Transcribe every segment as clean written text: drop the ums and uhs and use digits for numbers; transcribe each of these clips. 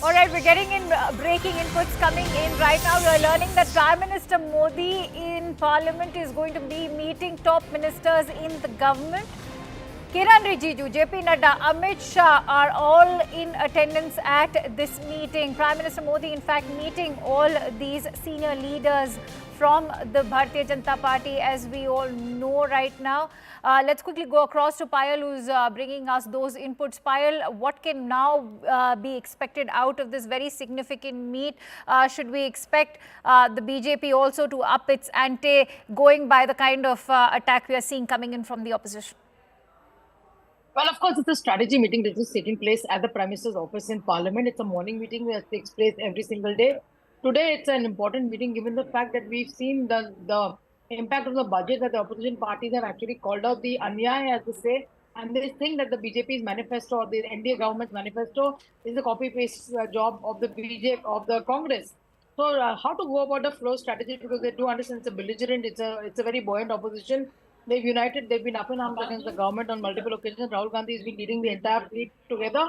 All right, we're getting in breaking inputs coming in right now. We're learning that Prime Minister Modi in Parliament is going to be meeting top ministers in the government. Kiran Rijiju, JP Nadda, Amit Shah are all in attendance at this meeting. Prime Minister Modi, in fact, meeting all these senior leaders from the Bharatiya Janata Party, as we all know right now. Let's quickly go across to Payal, who's bringing us those inputs. Payal, what can now be expected out of this very significant meet? Should we expect the BJP also to up its ante, going by the kind of attack we are seeing coming in from the opposition? Well, of course, it's a strategy meeting that is taking place at the Prime Minister's office in Parliament. It's a morning meeting that takes place every single day. Today, it's an important meeting given the fact that we've seen the impact of the budget that the opposition parties have actually called out the Anyay, as they say, and they think that the BJP's manifesto or the NDA government's manifesto is a copy-paste job of the BJP, of the Congress. So, how to go about the flow strategy, because they do understand it's a belligerent, it's a very buoyant opposition. They've united, they've been up in arms against the government on multiple occasions. Rahul Gandhi has been leading the entire fleet together.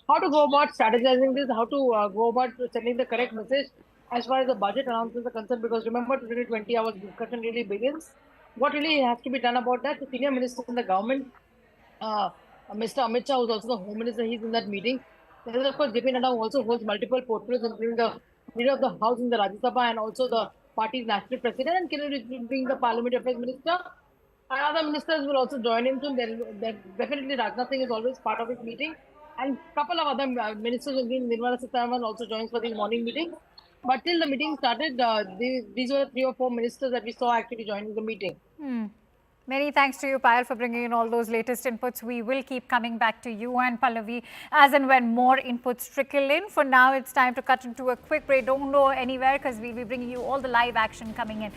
How to go about strategizing this, how to go about sending the correct message as far as the budget announcements are concerned, because remember, today 20 hours discussion really begins. What really has to be done about that? The senior ministers in the government, Mr. Amit Shah, who's also the Home Minister, he's in that meeting. There is, of course, JP Nadda, who also holds multiple portfolios, including the leader of the House in the Rajya Sabha and also the party's national president, and Kiran Rijiju being the Parliamentary Affairs Minister. Other ministers will also join him soon. Definitely Rajnath Singh is always part of this meeting. And a couple of other ministers, including Nirmala Sitharaman, also joins for these morning meetings. But till the meeting started, these were 3 or 4 ministers that we saw actually joining the meeting. Many thanks to you, Payal, for bringing in all those latest inputs. We will keep coming back to you and Pallavi as and when more inputs trickle in. For now, it's time to cut into a quick break. Don't go anywhere, because we'll be bringing you all the live action coming in.